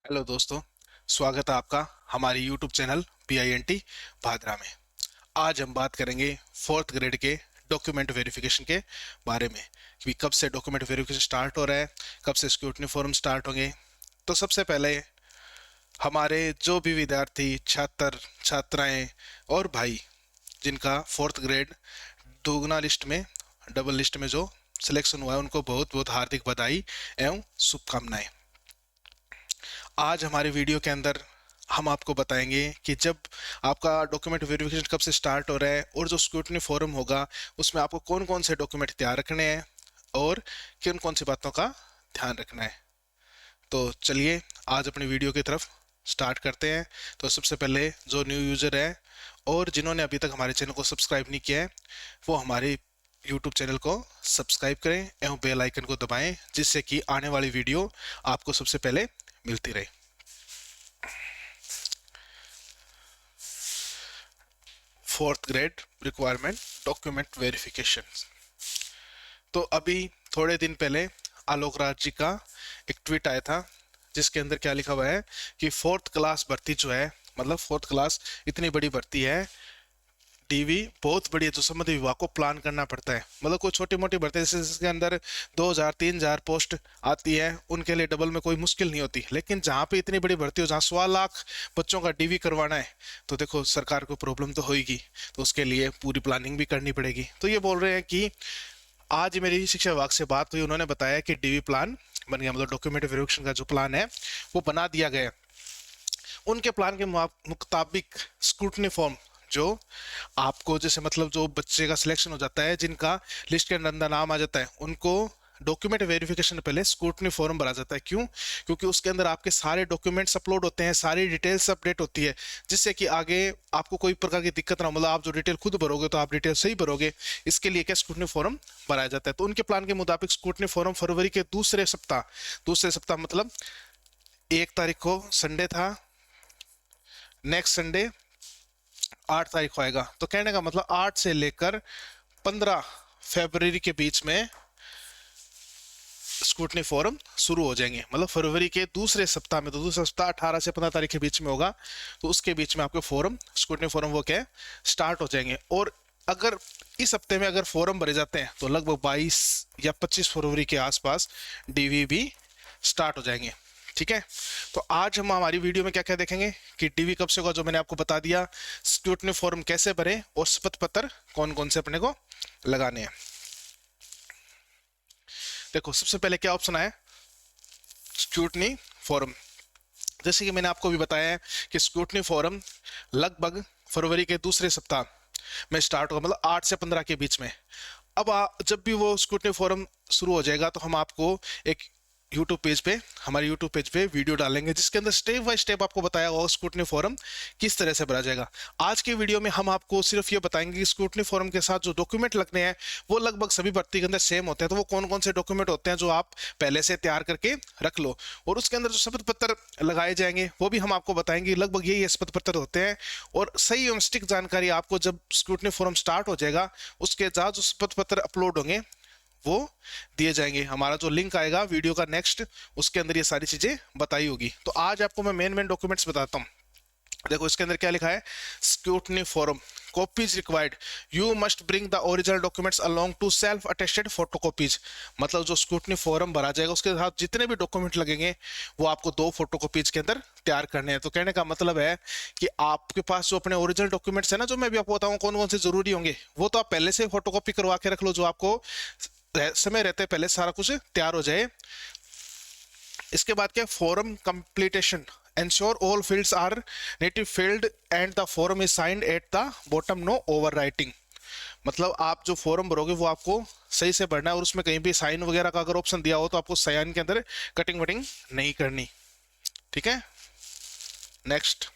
Hello दोस्तों। स्वागत है आपका हमारे यूट्यूब चैनल PINT भादरा में। आज हम बात करेंगे फोर्थ ग्रेड के डॉक्यूमेंट वेरिफिकेशन के बारे में कि कब से डॉक्यूमेंट वेरिफिकेशन स्टार्ट हो रहा है, कब से स्क्रूटनी फॉर्म स्टार्ट होंगे। तो सबसे पहले हमारे जो भी विद्यार्थी छात्र छात्राएं और भाई जिनका फोर्थ ग्रेड दोगुना लिस्ट में डबल लिस्ट में जो सिलेक्शन हुआ है उनको बहुत बहुत हार्दिक बधाई एवं शुभकामनाएं। आज हमारे वीडियो के अंदर हम आपको बताएंगे कि जब आपका डॉक्यूमेंट वेरिफिकेशन कब से स्टार्ट हो रहा है और जो स्क्रूटनी फॉरम होगा उसमें आपको कौन कौन से डॉक्यूमेंट तैयार रखने हैं और किन कौन सी बातों का ध्यान रखना है। तो चलिए आज अपनी वीडियो की तरफ स्टार्ट करते हैं। तो सबसे पहले जो न्यू यूज़र है और जिन्होंने अभी तक हमारे चैनल को सब्सक्राइब नहीं किया है वो हमारे यूट्यूब चैनल को सब्सक्राइब करें एवं बेल आइकन को दबाएं, जिससे कि आने वाली वीडियो आपको सबसे पहले मिलती रहे। Fourth grade requirement document verification. तो अभी थोड़े दिन पहले आलोक राज जी का एक ट्वीट आया था जिसके अंदर क्या लिखा हुआ है कि फोर्थ क्लास भर्ती जो है, मतलब फोर्थ क्लास इतनी बड़ी भर्ती है, डीवी बहुत बड़ी है जो संबंधित विभाग को प्लान करना पड़ता है। मतलब कोई छोटी मोटी भर्ती जैसे जिसके अंदर 2000-3000 पोस्ट आती है उनके लिए डबल में कोई मुश्किल नहीं होती, लेकिन जहाँ पे इतनी बड़ी भर्ती हो जहाँ 1,00,000 बच्चों का डीवी करवाना है तो देखो सरकार को प्रॉब्लम तो होगी, तो उसके लिए पूरी प्लानिंग भी करनी पड़ेगी। तो ये बोल रहे हैं कि आज मेरी शिक्षा विभाग से बात हुई, उन्होंने बताया कि डीवी प्लान बन गया, मतलब डॉक्यूमेंट वेरिफिकेशन का जो प्लान है वो बना दिया गया। उनके प्लान के मुताबिक स्क्रूटनी फॉर्म जो आपको जैसे मतलब जो बच्चे का सिलेक्शन हो जाता है, जिनका लिस्ट के अंदर नाम आ जाता है, उनको डॉक्यूमेंट वेरिफिकेशन पहले स्क्रूटनी फॉर्म भरा जाता है। क्यों? क्योंकि उसके अंदर आपके सारे डॉक्यूमेंट्स अपलोड होते हैं, सारी डिटेल्स अपडेट होती है, जिससे कि आगे आपको कोई प्रकार की दिक्कत ना हो। मतलब आप जो डिटेल खुद भरोगे तो आप डिटेल सही भरोगे, इसके लिए क्या स्क्रूटनी फॉर्म भराया जाता है। तो उनके प्लान के मुताबिक स्क्रूटनी फॉर्म फरवरी के दूसरे सप्ताह मतलब 1 तारीख को संडे था, नेक्स्ट संडे 8 तारीख को आएगा। तो कहने का मतलब 8 से लेकर 15 फरवरी के बीच में स्क्रूटनी फॉर्म शुरू हो जाएंगे। मतलब फरवरी के दूसरे सप्ताह में, तो दूसरा सप्ताह 18 से 15 तारीख के बीच में होगा, तो उसके बीच में आपके फॉर्म स्क्रूटनी फॉर्म वो क्या स्टार्ट हो जाएंगे। और अगर इस हफ्ते में अगर फॉर्म भरे जाते हैं तो लगभग 22 या 25 फरवरी के आसपास डीवी भी स्टार्ट हो जाएंगे। ठीक है, तो आज हम हमारी वीडियो में क्या क्या देखेंगे कि डीवी कब से होगा, जो मैंने आपको बता दिया, स्क्रूटनी फॉर्म कैसे भरे और शपथ पत्र कौन कौन से अपने को लगाने हैं। देखो सबसे पहले क्या ऑप्शन है, स्क्रूटनी फॉर्म। जैसे कि मैंने आपको भी बताया है कि स्क्रूटनी फॉर्म लगभग फरवरी के दूसरे सप्ताह में स्टार्ट होगा, मतलब 8 से 15 के बीच में। अब जब भी वो स्क्रूटनी फॉर्म शुरू हो जाएगा तो हम आपको एक यूट्यूब पेज पे, हमारे यूट्यूब पेज पे वीडियो डालेंगे जिसके अंदर स्टेप बाय स्टेप आपको बताया होगा स्क्रूटनी फॉर्म किस तरह से भरा जाएगा। आज के वीडियो में हम आपको सिर्फ ये बताएंगे कि स्क्रूटनी फॉर्म के साथ जो डॉक्यूमेंट लगने हैं वो लगभग सभी भर्ती के अंदर सेम होते हैं। तो वो कौन कौन से डॉक्यूमेंट होते हैं जो आप पहले से तैयार करके रख लो, और उसके अंदर जो शपथ पत्र लगाए जाएंगे वो भी हम आपको बताएंगे। लगभग यही शपथ पत्र होते हैं, और सही एवं सटीक जानकारी आपको जब स्क्रूटनी फॉर्म स्टार्ट हो जाएगा उसके साथ जो शपथ पत्र अपलोड होंगे वो दिए जाएंगे। हमारा जो लिंक आएगा वीडियो का नेक्स्ट, उसके अंदर ये सारी चीजें बताई होगी। तो आज आपको मैं मेन मेन डॉक्यूमेंट्स बताता हूँ। देखो इसके अंदर क्या लिखा है, scrutiny form copies required, you must bring the original documents along two self attested photocopies. मतलब जो स्क्रूटनी फॉर्म भरा जाएगा उसके साथ जितने भी डॉक्यूमेंट लगेंगे वो आपको 2 फोटोकॉपीज के अंदर तैयार करने हैं। तो कहने का मतलब है कि आपके पास जो अपने ओरिजिनल डॉक्यूमेंट्स है ना, जो मैं भी आपको बताऊं कौन कौन से जरूरी होंगे, वो तो आप पहले से फोटोकॉपी करवा के रख लो, जो आपको समय रहते पहले सारा कुछ तैयार हो जाए। इसके बाद क्या, form completion, ensure all fields are native filled and the form is signed at the bottom, no overwriting। मतलब आप जो फॉर्म भरोगे वो आपको सही से भरना है, और उसमें कहीं भी साइन वगैरह का अगर ऑप्शन दिया हो तो आपको साइन के अंदर कटिंग वटिंग नहीं करनी। ठीक है, नेक्स्ट,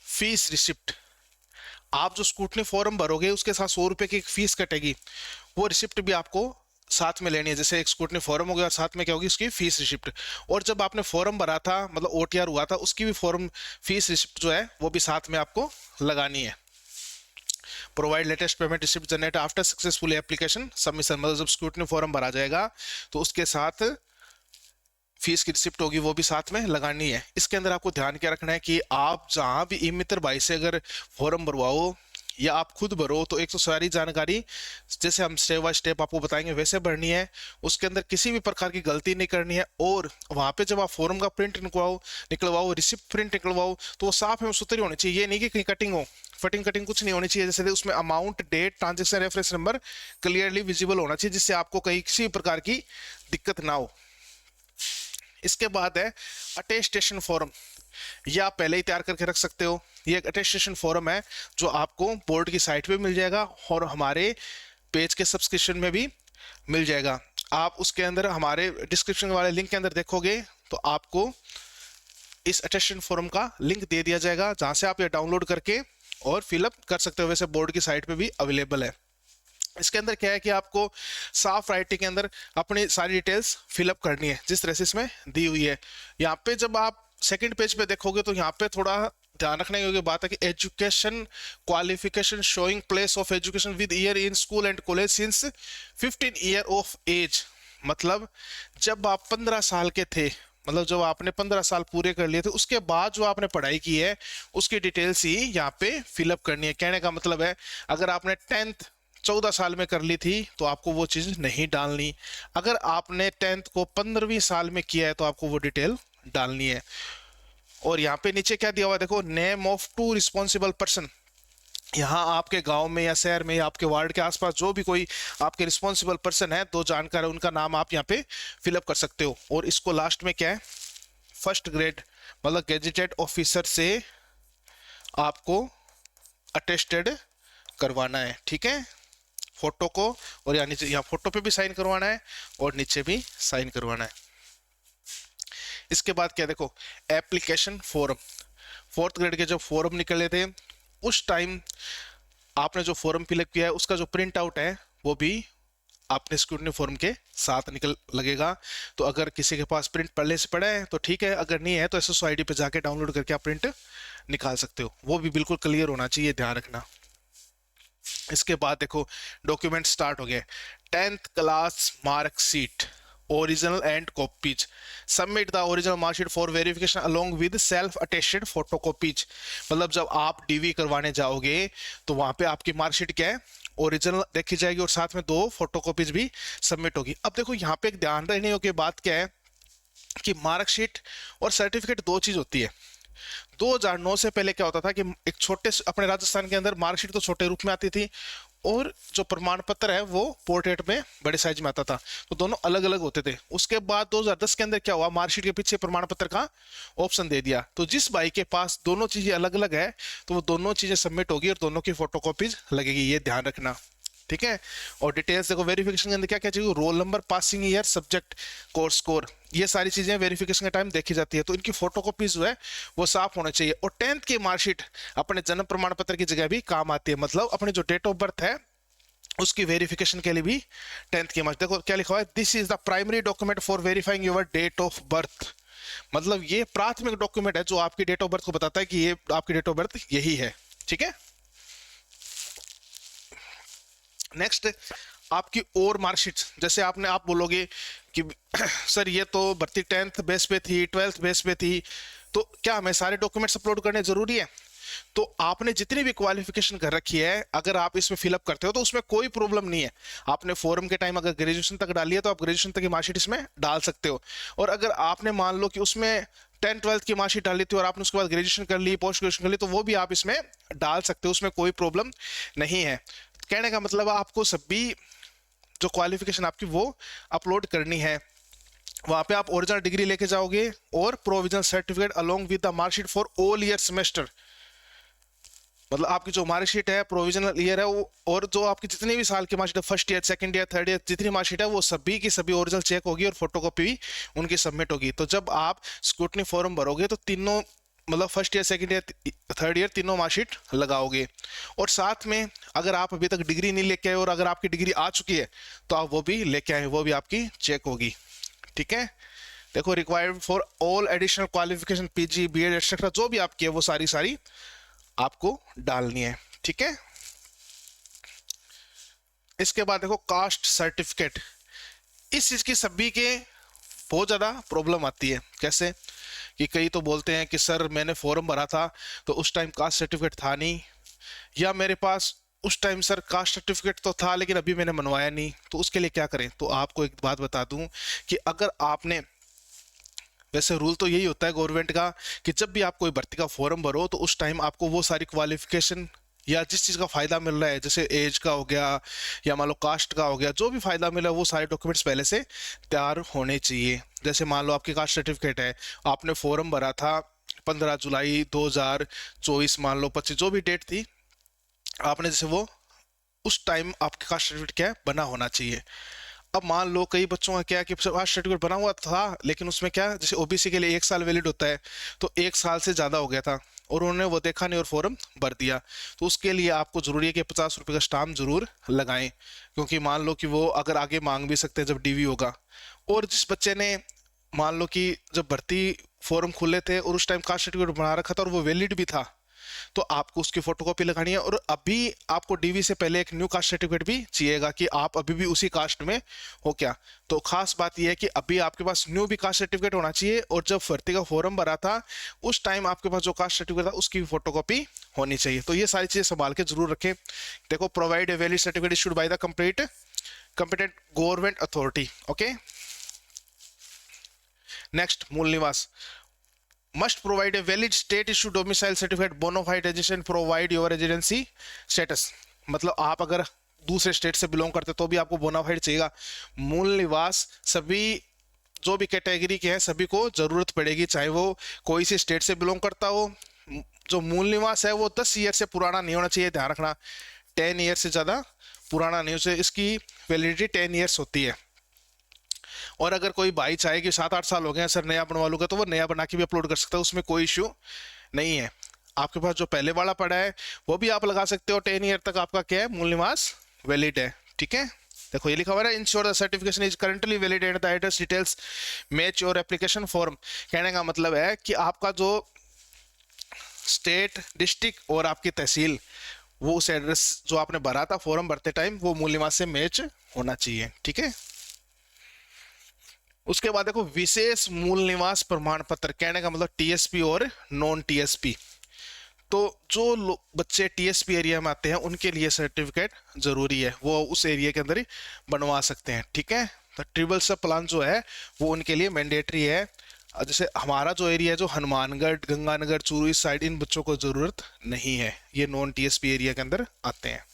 फीस रिसिप्ट। आप जो स्क्रूटनी फॉर्म भरोगे उसके साथ 100 रुपए की एक फीस कटेगी, वो रिसिप्ट भी आपको साथ में लेनी है। जैसे एक स्क्रूटनी फॉर्म हो गया, साथ में क्या होगी, उसकी फीस रिसिप्ट। और जब आपने फॉर्म भरा था मतलब OTR हुआ था, उसकी भी फॉर्म फीस रिसिप्ट जो है वो भी साथ में आपको लगानी है। Provide latest payment receipt generate after successful application submission. मतलब जब स्क्रूटनी फॉर्म भरा जाएगा तो उसके साथ फीस की रिसिप्ट होगी वो भी साथ में लगानी है। इसके अंदर आपको ध्यान क्या रखना है कि आप जहां भी ई मित्र भाई से अगर फॉर्म भरवाओ या आप खुद भरो तो एक तो सारी जानकारी जैसे हम स्टेप बाय स्टेप आपको बताएंगे वैसे भरनी है। उसके अंदर किसी भी प्रकार की गलती नहीं करनी है। और वहां पे जब आप फॉर्म का प्रिंट निकलवाओ रिसिप्ट प्रिंट निकलवाओ तो वो साफ एवं सुथरी होनी चाहिए। ये नहीं कि कहीं कटिंग हो, कटिंग कुछ नहीं होनी चाहिए। जैसे उसमें amount, date, transaction reference number clearly visible होना चाहिए, जिससे आपको कहीं किसी प्रकार की दिक्कत ना हो। इसके बाद है अटेस्टेशन फॉर्म। ये आप पहले ही तैयार करके रख सकते हो। ये एक अटेस्टेशन फॉर्म है जो आपको बोर्ड की साइट पे मिल जाएगा और हमारे पेज के सब्सक्रिप्शन में भी मिल जाएगा। आप उसके अंदर हमारे डिस्क्रिप्शन वाले लिंक के अंदर देखोगे तो आपको इस अटेस्टेशन फॉर्म का लिंक दे दिया जाएगा, जहां से आप ये डाउनलोड करके और फिलअप कर सकते हो। वैसे बोर्ड की साइट पे भी अवेलेबल है। इसके अंदर क्या है कि आपको साफ राइटिंग के अंदर अपनी सारी डिटेल्स फिलअप करनी है जिस तरह से इसमें दी हुई है। यहाँ पे जब आप सेकंड पेज पे देखोगे तो यहाँ पे थोड़ा ध्यान रखने योग्य बात है कि education qualification showing place of education with year in school and college since 15 year of age. मतलब जब आप 15 साल के थे, मतलब जब आपने 15 साल पूरे कर लिए थे, उसके बाद जो आपने पढ़ाई की है उसकी डिटेल्स ही यहाँ पे फिलअप करनी है। कहने का मतलब है अगर आपने 10th 14 साल में कर ली थी तो आपको वो चीज नहीं डालनी। अगर आपने 10th को 15वीं साल में किया है तो आपको वो डिटेल डालनी है। और यहाँ पे नीचे क्या दिया हुआ है देखो, नेम ऑफ 2 रिस्पॉन्सिबल पर्सन। यहाँ आपके गांव में या शहर में या आपके वार्ड के आसपास जो भी कोई आपके रिस्पॉन्सिबल पर्सन है, 2 जानकार है, उनका नाम आप यहाँ पे फिलअप कर सकते हो। और इसको लास्ट में क्या है, फर्स्ट ग्रेड मतलब गेजेटेड ऑफिसर से आपको अटेस्टेड करवाना है। ठीक है, फोटो को, और यहाँ नीचे यहाँ फोटो पे भी साइन करवाना है और नीचे भी साइन करवाना है। इसके बाद क्या देखो, एप्लीकेशन फॉर्म। 4th ग्रेड के जो फॉर्म निकले थे उस टाइम आपने जो फॉर्म फिलअप किया है उसका जो प्रिंट आउट है वो भी आपने स्क्रूटनी फॉर्म के साथ निकल लगेगा। तो अगर किसी के पास प्रिंट पहले से पड़ा है तो ठीक है, अगर नहीं है तो SSO ID पे जाके डाउनलोड करके आप प्रिंट निकाल सकते हो। वो भी बिल्कुल क्लियर होना चाहिए, ध्यान रखना। इसके बाद देखो डॉक्यूमेंट स्टार्ट हो गए। 10th class marksheet original and copies. Submit the original marksheet for verification along with self attested photo copies. मतलब जब आप DV करवाने जाओगे तो वहां पे आपकी मार्कशीट क्या है, ओरिजिनल देखी जाएगी और साथ में 2 फोटो कॉपीज भी सबमिट होगी। अब देखो यहाँ पे एक ध्यान रखने योग्य बात क्या है कि मार्कशीट और सर्टिफिकेट 2 चीज होती है। 2009 से पहले क्या होता था कि एक छोटे अपने राजस्थान के अंदर मार्कशीट तो छोटे रूप में आती थी और जो प्रमाण पत्र है वो पोर्ट्रेट में बड़े साइज में आता था, तो दोनों अलग अलग होते थे। उसके बाद 2010 के अंदर क्या हुआ, मार्कशीट के पीछे प्रमाण पत्र का ऑप्शन दे दिया। तो जिस भाई के पास दोनों चीजें अलग अलग है तो वो दोनों चीजें सबमिट होगी और दोनों की फोटोकॉपीज लगेगी, ये ध्यान रखना। ठीक है, और डिटेल्स देखो वेरिफिकेशन के अंदर क्या क्या चाहिए, roll number, passing year, subject, course score, ये सारी चीजें वेरिफिकेशन के टाइम देखी जाती है। तो इनकी फोटोकॉपीज जो है वो साफ होना चाहिए। और 10th की मार्कशीट अपने जन्म प्रमाण पत्र की जगह भी काम आती है। मतलब अपने जो डेट ऑफ बर्थ है उसकी वेरिफिकेशन के लिए भी 10th की मार्कशीट। देखो क्या लिखा हुआ है, this is the primary document for verifying your date of birth. मतलब ये प्राथमिक डॉक्यूमेंट है जो आपकी डेट ऑफ बर्थ को बताता है कि ये आपकी डेट ऑफ बर्थ यही है। ठीक है, नेक्स्ट आपकी और मार्कशीट। जैसे आप बोलोगे कि सर ये तो भर्ती 10th बेस पे थी, 12th बेस पे थी, तो क्या हमें सारे डॉक्यूमेंट्स अपलोड करने जरूरी है? तो आपने जितनी भी क्वालिफिकेशन कर रखी है अगर आप इसमें फिलअप करते हो तो उसमें कोई प्रॉब्लम नहीं है। आपने फॉर्म के टाइम अगर ग्रेजुएशन तक डाली है तो आप ग्रेजुएशन तक की मार्कशीट इसमें डाल सकते हो। और अगर आपने मान लो कि उसमें 10th 12th की मार्कशीट डाली थी और आपने उसके बाद ग्रेजुएशन कर ली, पोस्ट ग्रेजुएशन कर ली, तो वो भी आप इसमें डाल सकते हो, उसमें कोई प्रॉब्लम नहीं है। कहने का मतलब आपको सभी जो क्वालिफिकेशन आपकी वो अपलोड करनी है। वहां पे आप ओरिजिनल डिग्री लेके जाओगे और provisional certificate along with the marksheet for all year semester. मतलब आपकी जो मार्कशीट है प्रोविजनल ईयर है वो, और जो आपकी जितने भी साल की मार्कशीट है, first year, second year, third year, जितनी मार्कशीट है वो सभी की सभी ओरिजिनल चेक होगी और फोटोकॉपी भी उनकी सबमिट होगी। तो जब आप स्क्रूटनी फॉर्म भरोगे तो तीनों मतलब first year, second year, third year तीनों मार्कशीट लगाओगे। और साथ में अगर आप अभी तक डिग्री नहीं लेके आए और अगर आपकी डिग्री आ चुकी है तो आप वो भी लेके आए, वो भी आपकी चेक होगी। ठीक है, देखो required for all additional qualification PG BEd etcetera जो भी आपकी है वो सारी आपको डालनी है। ठीक है, इसके बाद देखो कास्ट सर्टिफिकेट। इस चीज की सभी के बहुत ज़्यादा प्रॉब्लम आती है। कैसे कि कई तो बोलते हैं कि सर मैंने फॉर्म भरा था तो उस टाइम कास्ट सर्टिफिकेट था नहीं, या मेरे पास उस टाइम सर कास्ट सर्टिफिकेट तो था लेकिन अभी मैंने बनवाया नहीं, तो उसके लिए क्या करें। तो आपको एक बात बता दूं कि अगर आपने, वैसे रूल तो यही होता है गवर्नमेंट का कि जब भी आप कोई भर्ती का फॉर्म भरो तो उस टाइम आपको वो सारी क्वालिफिकेशन या जिस चीज़ का फ़ायदा मिल रहा है, जैसे एज का हो गया या मान लो कास्ट का हो गया, जो भी फ़ायदा मिला वो सारे डॉक्यूमेंट्स पहले से तैयार होने चाहिए। जैसे मान लो आपकी कास्ट सर्टिफिकेट है, आपने फॉर्म भरा था 15 जुलाई 2024, मान लो 25, जो भी डेट थी आपने, जैसे वो उस टाइम आपके कास्ट सर्टिफिकेट क्या है बना होना चाहिए। अब मान लो कई बच्चों का क्या है कि कास्ट सर्टिफिकेट बना हुआ था लेकिन उसमें क्या, जैसे ओबीसी के लिए 1 साल वैलिड होता है, तो 1 साल से ज़्यादा हो गया था और उन्होंने वो देखा नहीं और फॉर्म भर दिया, तो उसके लिए आपको ज़रूरी है कि 50 रुपये का स्टाम्प जरूर लगाएं, क्योंकि मान लो कि वो अगर आगे मांग भी सकते हैं जब डीवी होगा। और जिस बच्चे ने मान लो कि जब भर्ती फॉर्म खुले थे और उस टाइम कास्ट सर्टिफिकेट बना रखा था और वो वैलिड भी था, तो आपको उसकी फोटोकॉपी लगानी है। और अभी आपको डीवी से पहले एक न्यू कास्ट सर्टिफिकेट भी चाहिएगा कि आप अभी भी उसी कास्ट में हो क्या। तो खास बात यह है कि अभी आपके पास न्यू भी कास्ट सर्टिफिकेट होना चाहिए, और जब भर्ती का फॉर्म भरा था उस टाइम आपके पास जो कास्ट सर्टिफिकेट था उसकी भी फोटोकॉपी होनी चाहिए। तो ये सारी चीजें संभाल के जरूर रखें। देखो, provide a valid certificate issued by the complete government authority. Okay, next, मूल निवास must provide a valid state issue domicile certificate bona fide registration provide your residency status। मतलब आप अगर दूसरे स्टेट से बिलोंग करते तो भी आपको बोनाफाइड चाहिएगा। मूल निवास सभी जो भी कैटेगरी के हैं सभी को जरूरत पड़ेगी, चाहे वो कोई सी स्टेट से बिलोंग करता हो। जो मूल निवास है वो 10 ईयर से पुराना नहीं होना चाहिए, ध्यान रखना। 10 ईयर से ज़्यादा पुराना नहीं हो चाहिए, इसकी वैलिडिटी 10 ईयर्स होती है। और अगर कोई भाई चाहे कि 7-8 साल हो गए सर नया बनवा लूंगा, तो वो नया बना के भी अपलोड कर सकता है, उसमें कोई इश्यू नहीं है। आपके पास जो पहले वाला पड़ा है वो भी आप लगा सकते हो। 10 ईयर तक आपका क्या है, मूल निवास वैलिड है। ठीक है, देखो ये लिखा हुआ है, ensure the certification is currently valid and the address details match your application form. कहने का मतलब है कि आपका जो स्टेट, डिस्ट्रिक्ट और आपकी तहसील, वो उस एड्रेस जो आपने भरा था फॉर्म भरते टाइम वो मूल निवास से मैच होना चाहिए। ठीक है, उसके बाद देखो विशेष मूल निवास प्रमाण पत्र, कहने का मतलब टीएसपी और नॉन टीएसपी। तो जो बच्चे टीएसपी एरिया में आते हैं उनके लिए सर्टिफिकेट जरूरी है, वो उस एरिया के अंदर ही बनवा सकते हैं। ठीक है, तो ट्रिपल सब प्लान जो है वो उनके लिए मैंडेटरी है। जैसे हमारा जो एरिया है, जो हनुमानगढ़, गंगानगर, चूरू, इस साइड, इन बच्चों को जरूरत नहीं है, ये नॉन टीएसपी एरिया के अंदर आते हैं।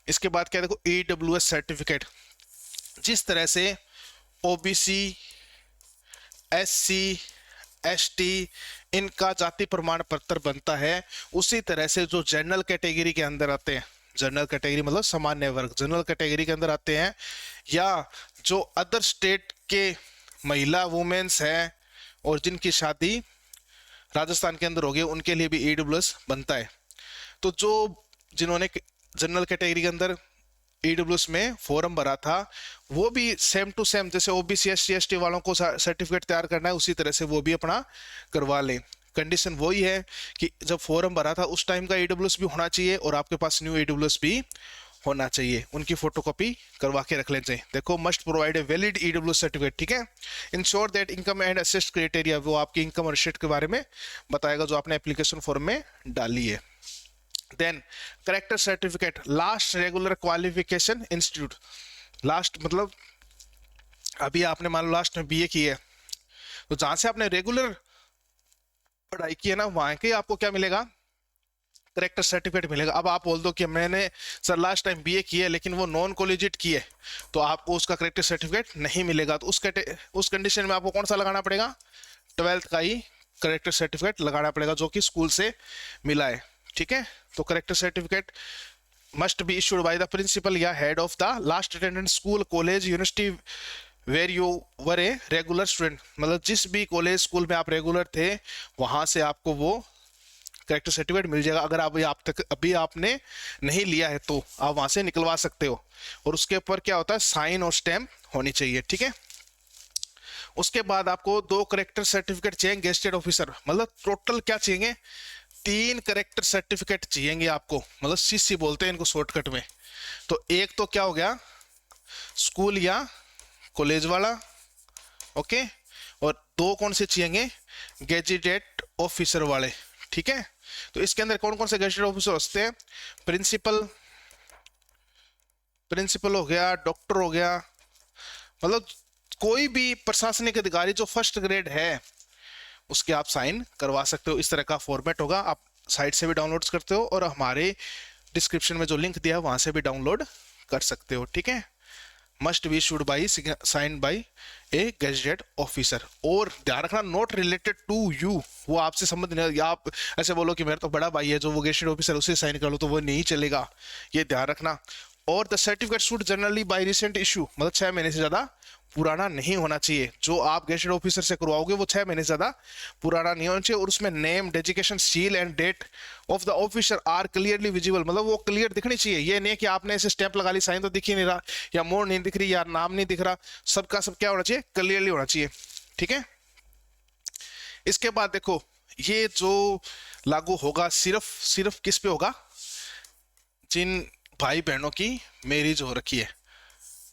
इसके बाद क्या देखो, ईडब्ल्यूएस सर्टिफिकेट, जिस तरह से ओबीसी, एससी, एसटी इनका जाति प्रमाण पत्र बनता है, उसी तरह से जो जनरल कैटेगरी के अंदर आते हैं, जनरल कैटेगरी मतलब सामान्य वर्ग, जनरल कैटेगरी के अंदर आते हैं, या जो अदर स्टेट के महिला वुमेन्स हैं और जिनकी शादी राजस्थान के अंदर होगी, उनके लिए भी ईडब्ल्यूएस बनता है। तो जो जिन्होंने जनरल कैटेगरी के अंदर ईडब्ल्यूएस में फॉर्म भरा था वो भी सेम टू सेम, जैसे ओबीसी, एससी, एसटी वालों को सर्टिफिकेट तैयार करना है उसी तरह से वो भी अपना करवा लें। कंडीशन वही है कि जब फॉर्म भरा था उस टाइम का ईडब्ल्यूएस भी होना चाहिए और आपके पास न्यू ईडब्ल्यूएस भी होना चाहिए, उनकी फोटोकॉपी करवा के रख लेना चाहिए। देखो, must provide a valid EWS certificate. ठीक है, ensure that income and assist criteria, वो आपकी इनकम और असिस्ट के बारे में बताएगा जो आपने एप्लीकेशन फॉर्म में डाली है। Then character certificate, last regular qualification institute, last मतलब अभी आपने मान लो लास्ट में बीए की है, तो जहां से आपने रेगुलर पढ़ाई की है ना, वहां के आपको क्या मिलेगा, करेक्टर सर्टिफिकेट मिलेगा। अब आप बोल दो कि मैंने सर लास्ट टाइम बीए की है लेकिन वो नॉन कॉलेजिएट की है, तो आपको उसका करेक्टर सर्टिफिकेट नहीं मिलेगा। तो उस कंडीशन में आपको कौन सा लगाना पड़ेगा, 12th का ही करेक्टर सर्टिफिकेट लगाना पड़ेगा जो कि स्कूल से मिला है। ठीक है, तो character certificate must be issued by the principal या head of the last attendant school, college, university where you were a regular student, मतलब जिस भी कॉलेज स्कूल में आप रेगुलर थे वहां से आपको वो करेक्टर सर्टिफिकेट मिल जाएगा। अगर अभी आपने नहीं लिया है तो आप वहां से निकलवा सकते हो, और उसके ऊपर क्या होता है, साइन और स्टैम्प होनी चाहिए। ठीक है, उसके बाद आपको 2 करेक्टर सर्टिफिकेट चाहिए गेस्टेड ऑफिसर, मतलब टोटल क्या चाहिए, 3 करेक्टर सर्टिफिकेट चाहिए आपको, मतलब सीसी बोलते हैं इनको शॉर्टकट में। तो एक तो क्या हो गया, स्कूल या कॉलेज वाला, ओके, और 2 कौन से चाहिए, गेजेटेड ऑफिसर वाले, ठीक है। तो इसके अंदर कौन कौन से गेजेटेड ऑफिसर होते हैं, प्रिंसिपल, प्रिंसिपल हो गया, डॉक्टर हो गया, मतलब कोई भी प्रशासनिक अधिकारी जो फर्स्ट ग्रेड है उसके आप साइन करवा सकते हो। इस तरह का फॉर्मेट होगा, आप साइट से भी डाउनलोड करते हो और हमारे डिस्क्रिप्शन में जो लिंक दिया है वहां से भी डाउनलोड कर सकते हो, ठीक है। Must be issued by, sign by a gazetted officer. और ध्यान रखना, नॉट रिलेटेड टू यू, वो आपसे संबंध नहीं, या आप ऐसे बोलो कि मेरा तो बड़ा भाई है जो वो गेजेटेड ऑफिसर उसे साइन कर लो, तो वो नहीं चलेगा, ये ध्यान रखना। और the certificate should generally by recent issue, मतलब 6 महीने से ज्यादा पुराना नहीं होना चाहिए। जो आप गेजेटेड ऑफिसर से करवाओगे वो 6 महीने से ज्यादा पुराना नहीं होना चाहिए, और उसमें name, designation, seal and date of the officer are clearly visible, मतलब वो क्लियर दिखनी चाहिए। ये नहीं कि आपने ऐसे स्टैंप लगा ली, साइन तो दिख ही नहीं रहा, या मोड़ नहीं दिख रही, या नाम नहीं दिख रहा, सबका सब क्या होना चाहिए, क्लियरली होना चाहिए, ठीक है। इसके बाद देखो, ये जो लागू होगा सिर्फ किस पे होगा, जिन भाई बहनों की मैरिज हो रखी है।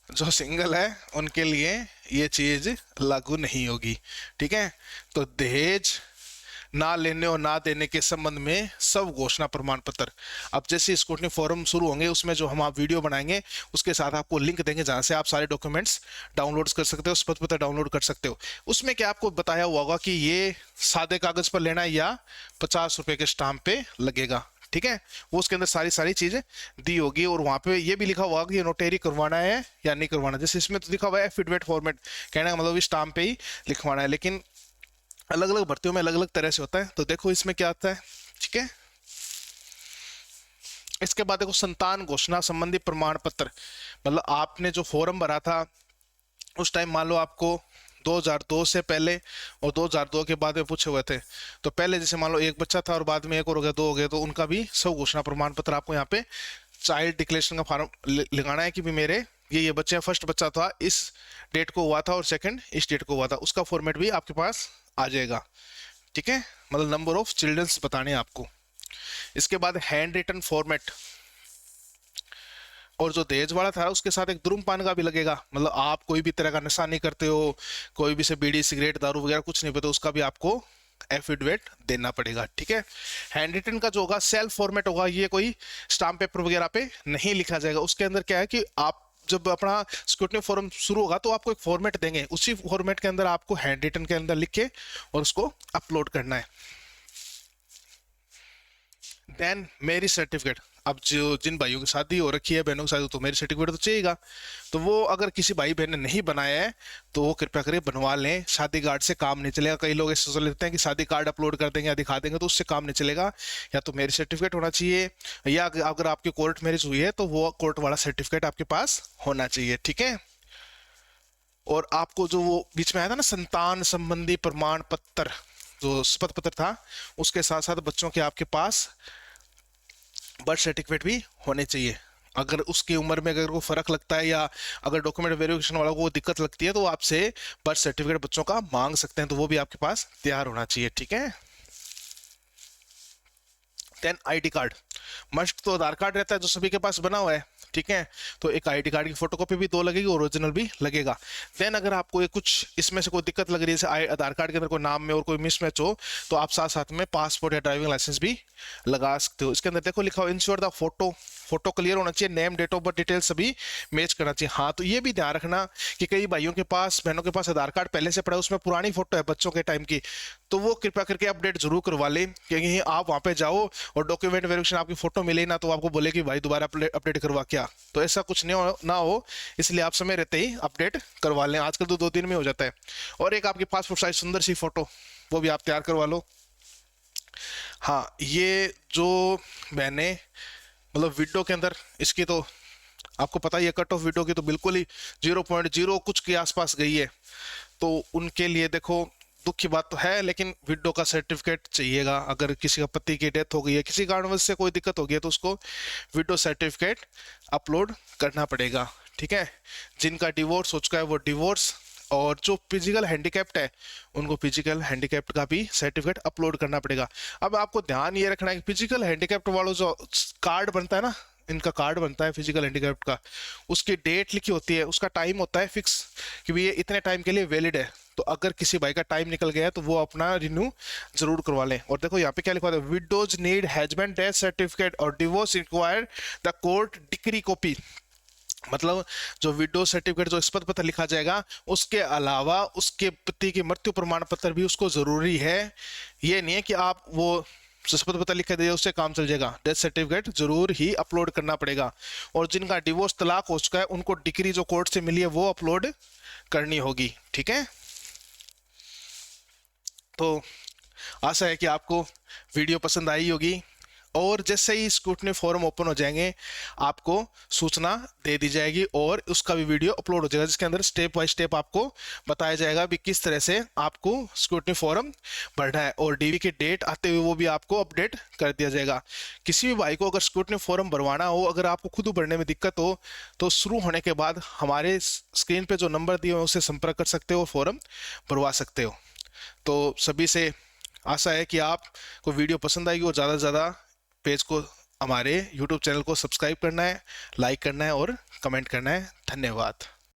जो सिंगल है उनके लिए ये चीज लागू नहीं होगी, ठीक है। तो दहेज ना लेने और ना देने के संबंध में सब घोषणा प्रमाण पत्र, अब जैसे स्क्रूटनी फॉरम शुरू होंगे उसमें जो हम आप वीडियो बनाएंगे उसके साथ आपको लिंक देंगे जहां से आप सारे डॉक्यूमेंट्स डाउनलोड कर सकते हो, शपथ पत्र डाउनलोड कर सकते हो। उसमें क्या आपको बताया हुआ होगा कि ये सादे कागज पर लेना है या 50 रुपए के स्टाम्प पे लगेगा, ठीक है। वो उसके अंदर सारी चीजें दी होगी, और वहां पे ये भी लिखा हुआ कि नोटेरी करवाना है या नहीं करवाना। जैसे इसमें तो लिखा हुआ है एफिडेविट फॉर्मेट, कहने का मतलब स्टाम्प पे ही लिखवाना है, लेकिन अलग अलग भर्तियों में अलग अलग तरह से होता है। तो देखो इसमें क्या आता है, ठीक है। इसके बाद देखो संतान घोषणा संबंधी प्रमाण पत्र, मतलब आपने जो फॉर्म भरा था उस टाइम मान लो आपको 2002 से पहले और 2002 के बाद में पूछे हुए थे, तो पहले जैसे मान लो एक बच्चा था और बाद में एक और हो गया, 2 हो गए, तो उनका भी सब घोषणा प्रमाण पत्र आपको यहाँ पे चाइल्ड डिक्लेरेशन का फॉर्म लगाना है कि भी मेरे ये बच्चे, फर्स्ट बच्चा था इस डेट को हुआ था और सेकंड इस डेट को हुआ था, उसका फॉर्मेट भी आपके पास आ जाएगा, ठीक है। मतलब नंबर ऑफ चिल्ड्रंस बताने हैं आपको। इसके बाद हैंड रिटन फॉर्मेट, और जो दहेज वाला था उसके साथ एक धूम्रपान का भी लगेगा, मतलब आप कोई भी तरह का नशा नहीं करते हो, कोई भी से बीड़ी सिगरेट दारू वगैरह कुछ नहीं पीते, उसका भी आपको एफिडेविट देना पड़ेगा, ठीक है। हैंड रिटन का जो होगा सेल्फ फॉर्मेट होगा, ये कोई स्टाम्प पेपर वगैरह पे नहीं लिखा जाएगा। उसके अंदर क्या है कि आप जब अपना स्क्रूटनी फॉर्म शुरू होगा तो आपको एक फॉर्मेट देंगे, उसी फॉर्मेट के अंदर आपको हैंड रिटन के अंदर लिख के और उसको अपलोड करना है। देन मैरिज सर्टिफिकेट, अब जो जिन भाइयों की शादी हो रखी है, बहनों की शादी, तो मैरिज सर्टिफिकेट तो चाहिएगा, तो वो अगर किसी भाई बहन ने नहीं बनाया है तो वो कृपया करके बनवा लें, शादी कार्ड से काम नहीं चलेगा। कई लोग ऐसे सोच लेते हैं कि शादी कार्ड अपलोड कर देंगे या दिखा देंगे तो उससे काम नहीं चलेगा, या तो मैरिज सर्टिफिकेट होना चाहिए, या अगर आपकी कोर्ट मैरिज हुई है तो वो कोर्ट वाला सर्टिफिकेट आपके पास होना चाहिए, ठीक है। और आपको जो वो बीच में आया था ना संतान संबंधी प्रमाण पत्र, जो शपथ पत्र था, उसके साथ साथ बच्चों के आपके पास बर्थ सर्टिफिकेट भी होने चाहिए। अगर उसकी उम्र में अगर कोई फर्क लगता है या अगर डॉक्यूमेंट वेरिफिकेशन वालों को दिक्कत लगती है तो आपसे बर्थ सर्टिफिकेट बच्चों का मांग सकते हैं, तो वो भी आपके पास तैयार होना चाहिए, ठीक है। देन आईडी कार्ड मस्ट, तो आधार कार्ड रहता है जो सभी के पास बना हुआ है, ठीक है। तो एक आईडी कार्ड की फोटोकॉपी भी 2 लगेगी, ओरिजिनल भी लगेगा। देन अगर आपको ये कुछ इसमें से कोई दिक्कत लग रही है, जैसे आधार कार्ड के अंदर कोई नाम में और कोई मिसमैच हो, तो आप साथ साथ में पासपोर्ट या ड्राइविंग लाइसेंस भी लगा सकते हो। इसके अंदर देखो लिखा हो इंश्योर द फोटो क्लियर होना चाहिए, name, date of birth detail सभी मैच करना चाहिए। हाँ, तो ये भी ध्यान रखना कि कई भाइयों के पास, बहनों के पास आधार कार्ड पहले से पड़ा है, उसमें पुरानी फोटो है बच्चों के टाइम की, तो वो कृपया करके अपडेट जरूर करवा लें, क्योंकि आप वहां पे जाओ और डॉक्यूमेंट वेरिफिकेशन आपकी फोटो मिले ना तो आपको बोले कि भाई दोबारा अपडेट करवा क्या, तो ऐसा कुछ ना हो, इसलिए आप समय रहते ही अपडेट करवा लें। आजकल तो 2 दिन में हो जाता है। और एक आपकी पासपोर्ट साइज सुंदर सी फोटो, वो भी आप तैयार करवा लो। हाँ, ये जो मैंने मतलब वीडियो के अंदर इसकी तो आपको पता ही है, कट ऑफ वीडियो की तो बिल्कुल ही 0.0 कुछ के आसपास गई है, तो उनके लिए देखो दुख की बात तो है, लेकिन विडो का सर्टिफिकेट चाहिएगा। अगर किसी का पति की डेथ हो गई है, किसी कारणवश से कोई दिक्कत हो गई है, तो उसको विडो सर्टिफिकेट अपलोड करना पड़ेगा, ठीक है। जिनका डिवोर्स हो चुका है वो डिवोर्स, और जो फिजिकल हैंडीकैप्ड है उनको फिजिकल हैंडीकैप्ड का भी सर्टिफिकेट अपलोड करना पड़ेगा। अब आपको ध्यान ये रखना है कि फिजिकल हैंडीकैप्ड वालों जो कार्ड बनता है ना, इनका कार्ड बनता है फिजिकल हैंडीकैप्ड का, उसकी डेट लिखी होती है, उसका टाइम होता है फिक्स कि भी ये इतने टाइम के लिए वैलिड है। तो अगर किसी भाई का टाइम निकल गया तो वो अपना रिन्यू जरूर करवा लें। और देखो यहाँ पे क्या लिखा है, विडोज नीड हैजबैंड डेथ सर्टिफिकेट और divorce require the court decree copy. मतलब जो विडो सर्टिफिकेट, जो स्पत पत्र लिखा जाएगा, उसके अलावा उसके पति की मृत्यु प्रमाण पत्र भी उसको जरूरी है। ये नहीं है कि आप वो शपथ पत्र लिख के दे उससे काम चल जाएगा, डेथ सर्टिफिकेट जरूर ही अपलोड करना पड़ेगा। और जिनका डिवोर्स तलाक हो चुका है उनको डिक्री जो कोर्ट से मिली है वो अपलोड करनी होगी। ठीक है, तो आशा है कि आपको वीडियो पसंद आई होगी, और जैसे ही स्क्रूटनी फॉरम ओपन हो जाएंगे आपको सूचना दे दी जाएगी और उसका भी वीडियो अपलोड हो जाएगा, जिसके अंदर स्टेप बाय स्टेप आपको बताया जाएगा भी किस तरह से आपको स्क्रूटनी फॉरम भरना है, और डीवी की डेट आते हुए वो भी आपको अपडेट कर दिया जाएगा। किसी भी भाई को अगर स्क्रूटनी फॉरम भरवाना हो, अगर आपको खुद भरने में दिक्कत हो, तो शुरू होने के बाद हमारे स्क्रीन पे जो नंबर दिए हुए उससे संपर्क कर सकते हो, फॉरम भरवा सकते हो। तो सभी से आशा है कि आपको वीडियो पसंद आएगी और ज़्यादा से ज़्यादा पेज को, हमारे YouTube चैनल को सब्सक्राइब करना है, लाइक करना है और कमेंट करना है। धन्यवाद।